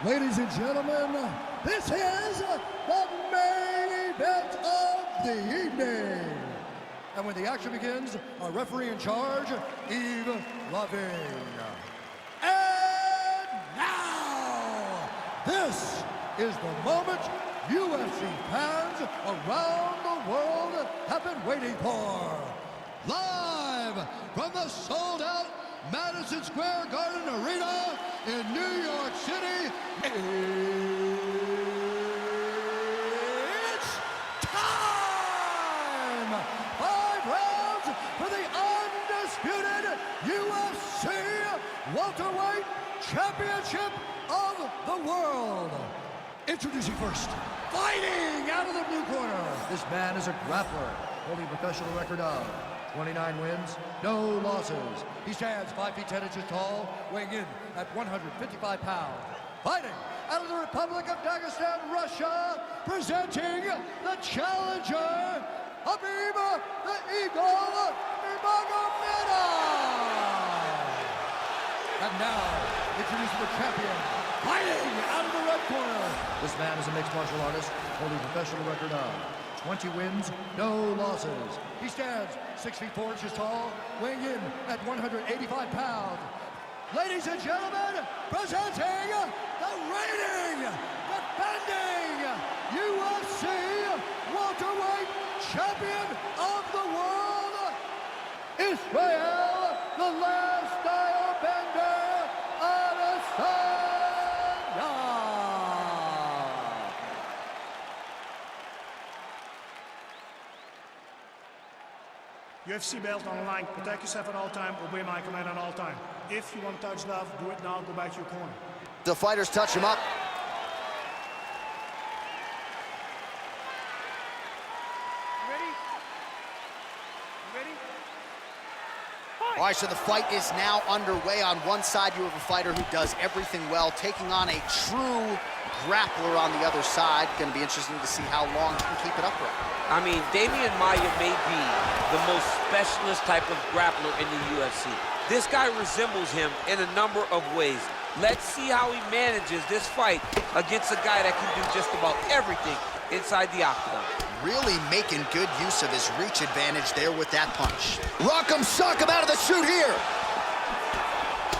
Ladies and gentlemen, this is the main event of the evening. And when the action begins, our referee in charge, Yves Lavigne. And now, this is the moment UFC fans around the world have been waiting for. Live from the sold-out Madison Square Garden Arena in New York City, it's time! 5 rounds for the undisputed UFC welterweight championship of the world. Introducing first, fighting out of the blue corner. This man is a grappler, holding a professional record of 29 wins, no losses. He stands 5 feet 10 inches tall, weighing in at 155 pounds. Fighting out of the Republic of Dagestan, Russia, presenting the challenger, Khabib the Eagle Nurmagomedov. And now, introducing the champion, fighting out of the red corner. This man is a mixed martial artist, holding a professional record of 20 wins, no losses. He stands 6 feet 4 inches tall, weighing in at 185 pounds. Ladies and gentlemen, presenting the reigning, defending UFC welterweight champion of the world, Israel, the last style bender, Adesanya. UFC belt on the line. Protect yourself at all time. Obey my command at all time. If you want to touch love, do it now. Go back to your corner. The fighters touch him up. Ready? Ready? All right, so the fight is now underway. On one side, you have a fighter who does everything well, taking on a true grappler on the other side. Going to be interesting to see how long he can keep it upright. I mean, Damian Maia may be the most specialist type of grappler in the UFC. This guy resembles him in a number of ways. Let's see how he manages this fight against a guy that can do just about everything inside the octagon. Really making good use of his reach advantage there with that punch. Rock'em sock'em out of the chute here.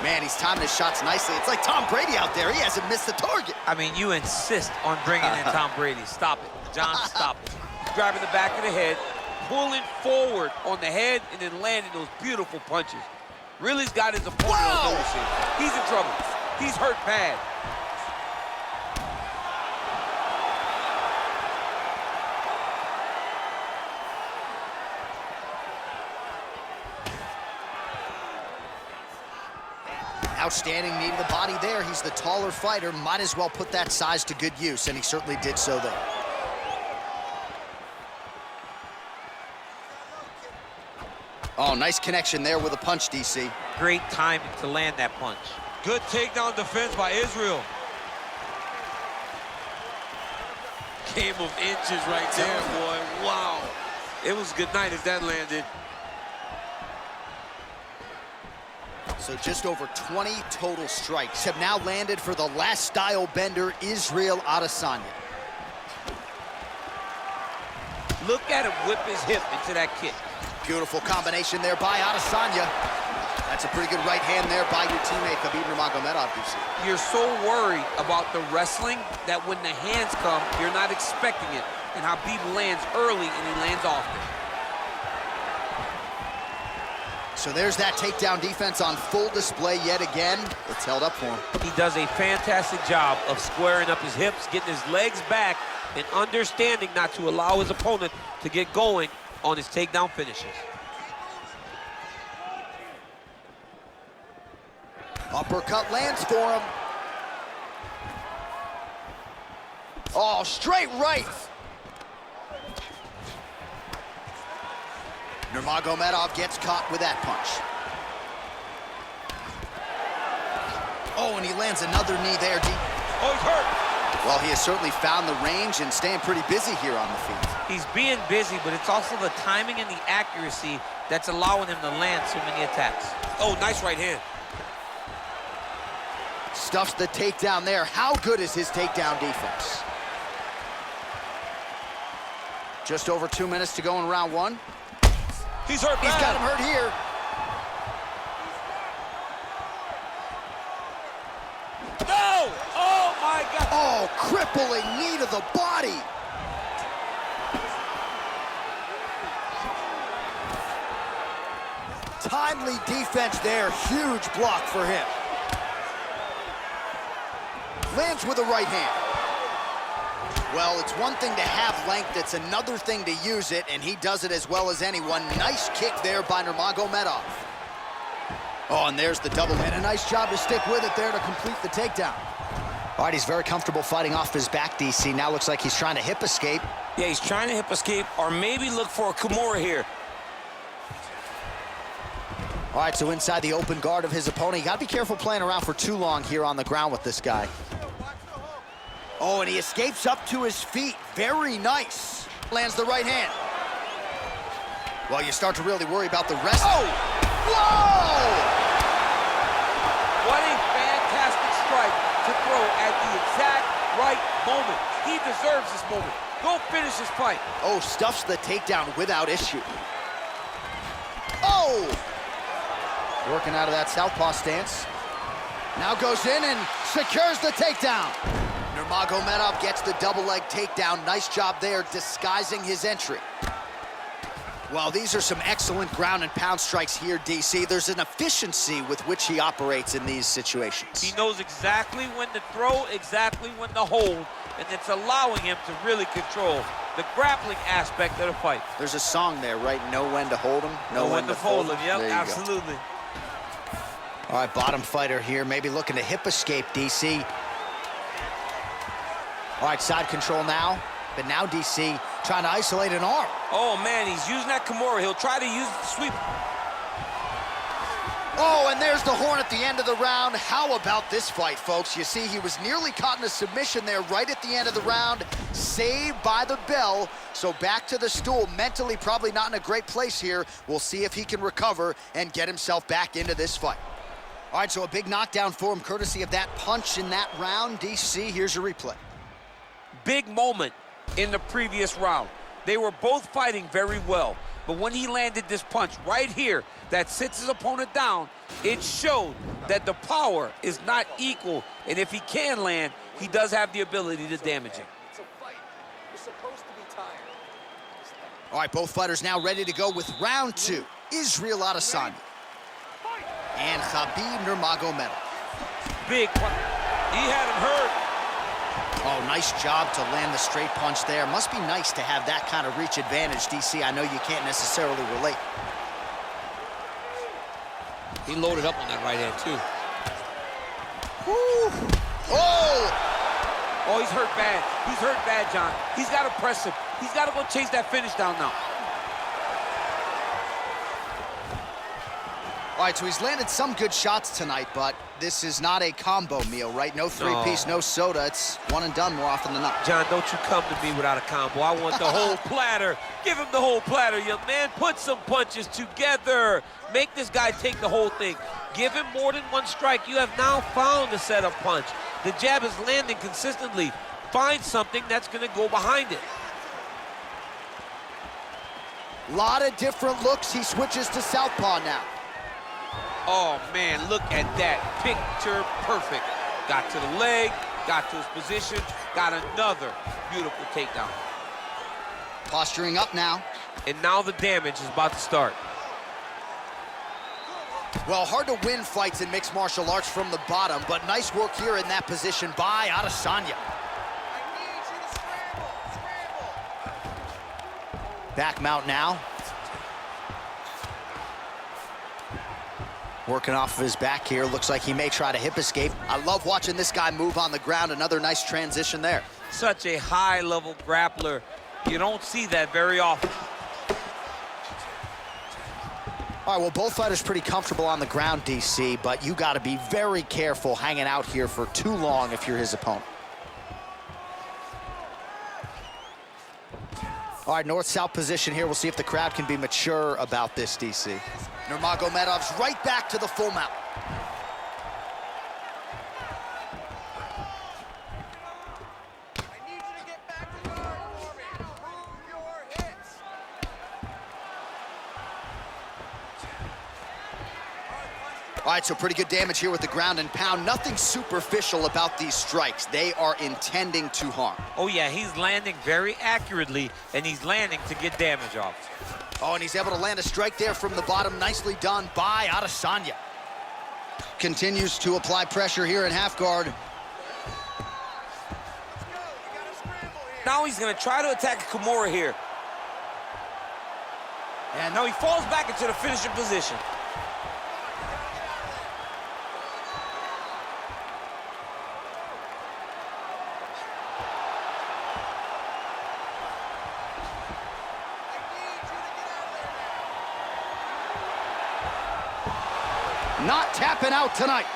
Man, he's timing his shots nicely. It's like Tom Brady out there. He hasn't missed the target. I mean, you insist on bringing in Tom Brady. Stop it. John, stop it. Driving the back of the head, pulling forward on the head, and then landing those beautiful punches. Really's got his opponent on noticing. He's in trouble. He's hurt bad. Outstanding knee to the body there. He's the taller fighter. Might as well put that size to good use, and he certainly did so there. Oh, nice connection there with a punch, DC. Great timing to land that punch. Good takedown defense by Israel. Game of inches right there, boy. Wow. It was good night as that landed. So just over 20 total strikes have now landed for the last style bender, Israel Adesanya. Look at him whip his hip into that kick. Beautiful combination there by Adesanya. That's a pretty good right hand there by your teammate, Khabib Nurmagomedov, DC. You're so worried about the wrestling that when the hands come, you're not expecting it. And Khabib lands early and he lands often. So there's that takedown defense on full display yet again. It's held up for him. He does a fantastic job of squaring up his hips, getting his legs back, and understanding not to allow his opponent to get going on his takedown finishes. Uppercut lands for him. Oh, straight right. Nurmagomedov gets caught with that punch. Oh, and he lands another knee there, D. Oh, he's hurt. Well, he has certainly found the range and staying pretty busy here on the feet. He's being busy, but it's also the timing and the accuracy that's allowing him to land so many attacks. Oh, nice right hand. Stuffs the takedown there. How good is his takedown defense? Just over 2 minutes to go in round one. He's hurt bad. He's got him hurt here. No! Oh, my God. Oh, crippling knee to the body. Timely defense there. Huge block for him. Lands with the right hand. Well, it's one thing to have length, it's another thing to use it, and he does it as well as anyone. Nice kick there by Nurmagomedov. Oh, and there's the double, and a nice job to stick with it there to complete the takedown. All right, he's very comfortable fighting off his back, DC. Now looks like he's trying to hip escape. Yeah, he's trying to hip escape, or maybe look for a Kimura here. All right, so inside the open guard of his opponent. You gotta be careful playing around for too long here on the ground with this guy. Oh, and he escapes up to his feet. Very nice. Lands the right hand. Well, you start to really worry about the rest. Oh! Whoa! What a fantastic strike to throw at the exact right moment. He deserves this moment. Go finish his fight. Oh, stuffs the takedown without issue. Oh! Working out of that southpaw stance. Now goes in and secures the takedown. Nurmagomedov gets the double leg takedown. Nice job there disguising his entry. Well, these are some excellent ground and pound strikes here, DC. There's an efficiency with which he operates in these situations. He knows exactly when to throw, exactly when to hold, and it's allowing him to really control the grappling aspect of the fight. There's a song there, right? Know when to hold him, know when to fold him. Yep, there you absolutely. Go. All right, bottom fighter here, maybe looking to hip escape, DC. All right, side control now, but now DC trying to isolate an arm. Oh, man, he's using that Kimura. He'll try to use the sweep. Oh, and there's the horn at the end of the round. How about this fight, folks? You see, he was nearly caught in a submission there right at the end of the round, saved by the bell. So back to the stool, mentally probably not in a great place here. We'll see if he can recover and get himself back into this fight. All right, so a big knockdown for him, courtesy of that punch in that round. DC, here's your replay. Big moment in the previous round. They were both fighting very well, but when he landed this punch right here that sits his opponent down, it showed that the power is not equal, and if he can land, he does have the ability to damage him. It's a fight. You're supposed to be tired. All right, both fighters now ready to go with round two. Israel Adesanya and Khabib Nurmagomedov. Big punch. He had him hurt. Oh, nice job to land the straight punch there. Must be nice to have that kind of reach advantage, DC. I know you can't necessarily relate. He loaded up on that right hand, too. Woo. Oh! Oh, he's hurt bad. He's hurt bad, John. He's got to press him. He's got to go chase that finish down now. All right, so he's landed some good shots tonight, but this is not a combo meal, right? No three-piece, no soda. It's one and done more often than not. John, don't you come to me without a combo. I want the whole platter. Give him the whole platter, young man. Put some punches together. Make this guy take the whole thing. Give him more than one strike. You have now found the setup punch. The jab is landing consistently. Find something that's going to go behind it. A lot of different looks. He switches to southpaw now. Oh, man, look at that. Picture perfect. Got to the leg, got to his position, got another beautiful takedown. Posturing up now. And now the damage is about to start. Well, hard to win fights in mixed martial arts from the bottom, but nice work here in that position by Adesanya. Back mount now. Working off of his back here. Looks like he may try to hip escape. I love watching this guy move on the ground. Another nice transition there. Such a high-level grappler. You don't see that very often. All right, well, both fighters pretty comfortable on the ground, DC, but you got to be very careful hanging out here for too long if you're his opponent. All right, north-south position here. We'll see if the crowd can be mature about this, DC. Nurmagomedov's right back to the full mount. All right, so pretty good damage here with the ground and pound. Nothing superficial about these strikes. They are intending to harm. Oh, yeah, he's landing very accurately, and he's landing to get damage off. Oh, and he's able to land a strike there from the bottom. Nicely done by Adesanya. Continues to apply pressure here in half guard. Now he's going to try to attack Kimura here. And no, he falls back into the finishing position. Not tapping out tonight.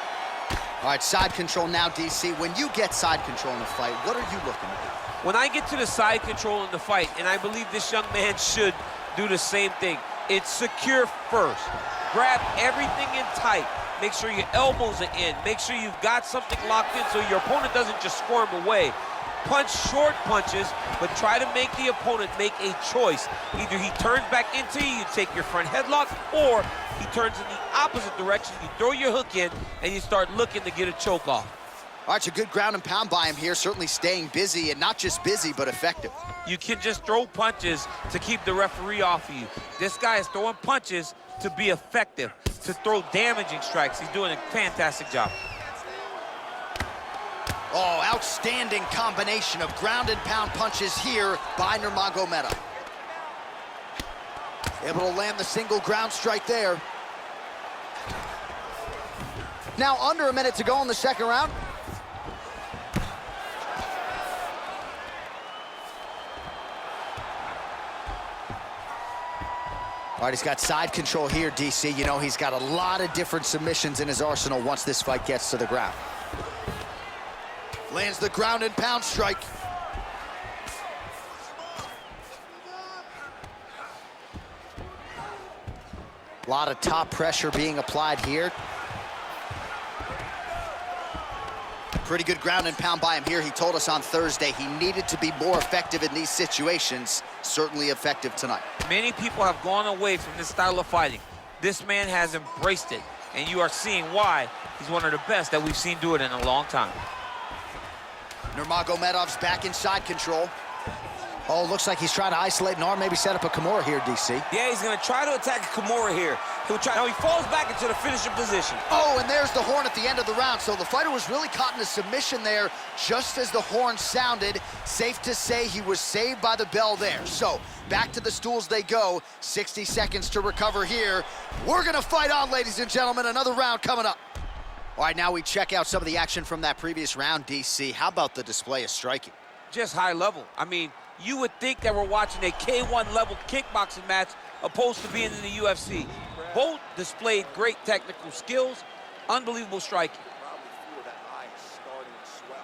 All right, side control now, DC. When you get side control in a fight, what are you looking at? When I get to the side control in the fight, and I believe this young man should do the same thing, it's secure first. Grab everything in tight. Make sure your elbows are in. Make sure you've got something locked in so your opponent doesn't just squirm away. Punch short punches, but try to make the opponent make a choice. Either he turns back into you, you take your front headlock, or he turns in the opposite direction, you throw your hook in, and you start looking to get a choke off. All right, it's a good ground and pound by him here, certainly staying busy, and not just busy, but effective. You can just throw punches to keep the referee off of you. This guy is throwing punches to be effective, to throw damaging strikes. He's doing a fantastic job. Oh, outstanding combination of ground and pound punches here by Nurmagomedov. Able to land the single ground strike there. Now under a minute to go in the second round. All right, he's got side control here, DC. You know, he's got a lot of different submissions in his arsenal once this fight gets to the ground. Lands the ground and pound strike. A lot of top pressure being applied here. Pretty good ground and pound by him here. He told us on Thursday he needed to be more effective in these situations. Certainly effective tonight. Many people have gone away from this style of fighting. This man has embraced it, and you are seeing why he's one of the best that we've seen do it in a long time. Nurmagomedov's back in side control. Oh, looks like he's trying to isolate an arm, maybe set up a Kimura here, DC. Yeah, he's going to try to attack Kimura here. He'll try. Now he falls back into the finishing position. Oh, and there's the horn at the end of the round. So the fighter was really caught in a submission there just as the horn sounded. Safe to say he was saved by the bell there. So back to the stools they go. 60 seconds to recover here. We're going to fight on, ladies and gentlemen. Another round coming up. All right, now we check out some of the action from that previous round, DC. How about the display of striking? Just high level. I mean, you would think that we're watching a K1 level kickboxing match opposed to being in the UFC. Both displayed great technical skills, unbelievable striking. Probably feel that eye is starting to swell.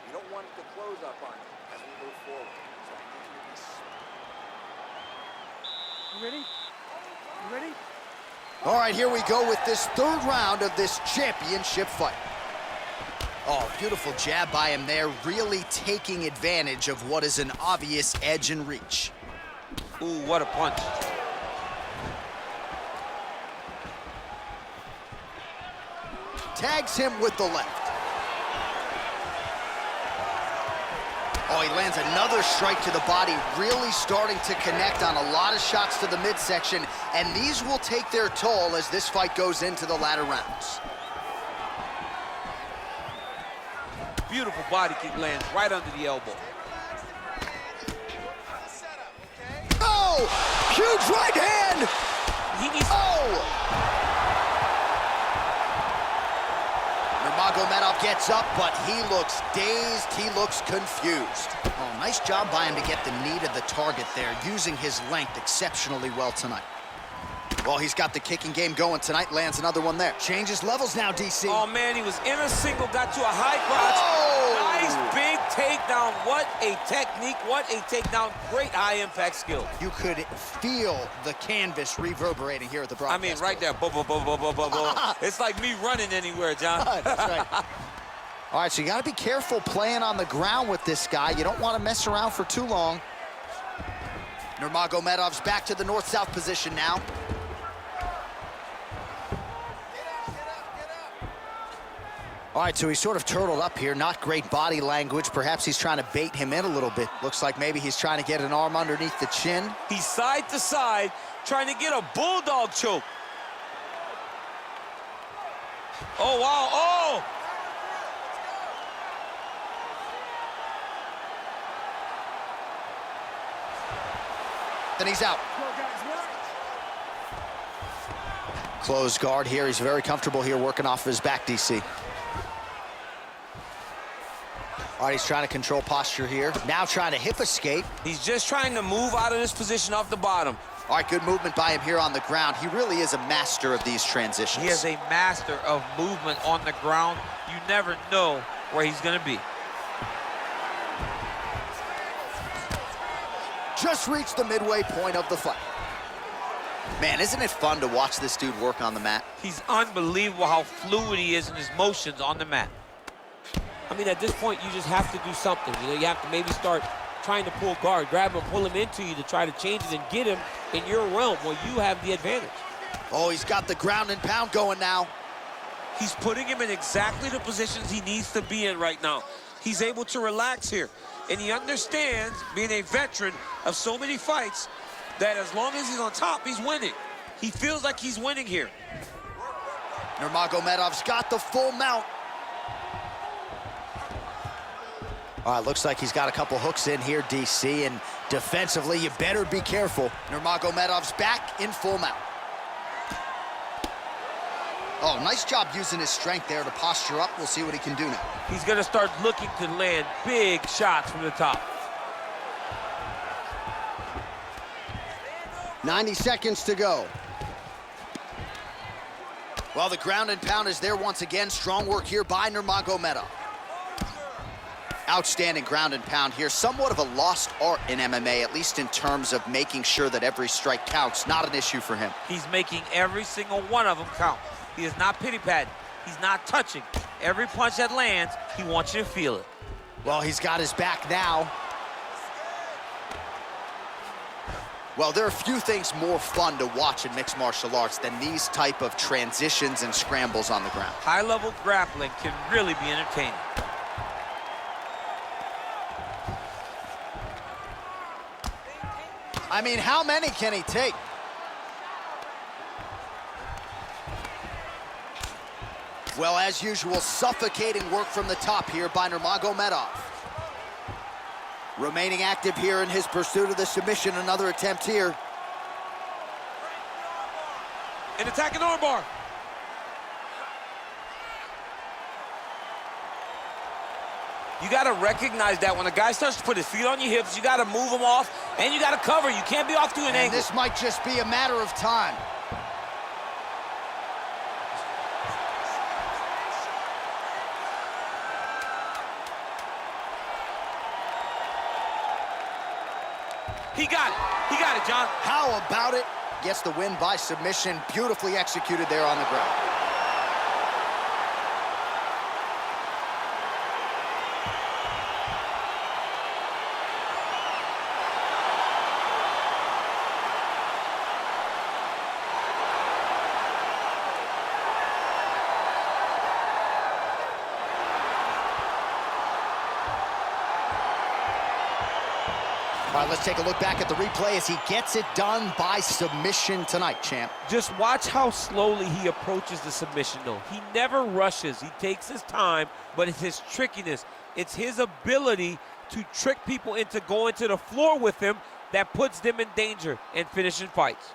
You don't want it to close up on you as we move forward. So I think You ready? You ready? All right, here we go with this third round of this championship fight. Oh, beautiful jab by him there, really taking advantage of what is an obvious edge and reach. Ooh, what a punch. Tags him with the left. Oh, he lands another strike to the body, really starting to connect on a lot of shots to the midsection, and these will take their toll as this fight goes into the latter rounds. Beautiful body kick lands right under the elbow. Oh, huge right hand! He needs... Oh! Nurmagomedov gets up, but he looks dazed, he looks confused. Oh, nice job by him to get the knee to the target there, using his length exceptionally well tonight. Well, he's got the kicking game going tonight, lands another one there. Changes levels now, DC. Oh, man, he was in a single, got to a high crotch. Oh! Nice big takedown. What a technique, what a takedown. Great high-impact skill. You could feel the canvas reverberating here at the broadcast. I mean, right there. Boom, boom, boom, boom, boom, boom, boom. It's like me running anywhere, John. That's right. All right, so you got to be careful playing on the ground with this guy. You don't want to mess around for too long. Nurmagomedov's back to the north-south position now. All right, so he's sort of turtled up here. Not great body language. Perhaps he's trying to bait him in a little bit. Looks like maybe he's trying to get an arm underneath the chin. He's side to side, trying to get a bulldog choke. Oh, wow, oh! Then he's out. Closed guard here. He's very comfortable here working off of his back, DC. All right, he's trying to control posture here. Now trying to hip escape. He's just trying to move out of this position off the bottom. All right, good movement by him here on the ground. He really is a master of these transitions. He is a master of movement on the ground. You never know where he's going to be. Just reached the midway point of the fight. Man, isn't it fun to watch this dude work on the mat? He's unbelievable how fluid he is in his motions on the mat. I mean, at this point, you just have to do something. You know, you have to maybe start trying to pull guard, grab him, pull him into you to try to change it and get him in your realm where you have the advantage. Oh, he's got the ground and pound going now. He's putting him in exactly the positions he needs to be in right now. He's able to relax here. And he understands, being a veteran of so many fights, that as long as he's on top, he's winning. He feels like he's winning here. Nurmagomedov's got the full mount. All right, looks like he's got a couple hooks in here, DC, and defensively, you better be careful. Nurmagomedov's back in full mount. Oh, nice job using his strength there to posture up. We'll see what he can do now. He's gonna start looking to land big shots from the top. 90 seconds to go. Well, the ground and pound is there once again. Strong work here by Nurmagomedov. Outstanding ground and pound here. Somewhat of a lost art in MMA, at least in terms of making sure that every strike counts. Not an issue for him. He's making every single one of them count. He is not pity-patting. He's not touching. Every punch that lands, he wants you to feel it. Well, he's got his back now. Well, there are few things more fun to watch in mixed martial arts than these type of transitions and scrambles on the ground. High-level grappling can really be entertaining. I mean, how many can he take? Well, as usual, suffocating work from the top here by Nurmagomedov. Remaining active here in his pursuit of the submission. Another attempt here. An attacking armbar. You got to recognize that when a guy starts to put his feet on your hips, you got to move him off, and you got to cover. You can't be off to an angle. This might just be a matter of time. He got it. He got it, John. How about it? Gets the win by submission. Beautifully executed there on the ground. All right, let's take a look back at the replay as he gets it done by submission tonight, champ. Just watch how slowly he approaches the submission, though. He never rushes. He takes his time, but it's his trickiness. It's his ability to trick people into going to the floor with him that puts them in danger and finishing fights.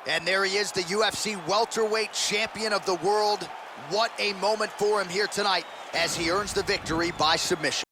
And there he is, the UFC welterweight champion of the world. What a moment for him here tonight as he earns the victory by submission.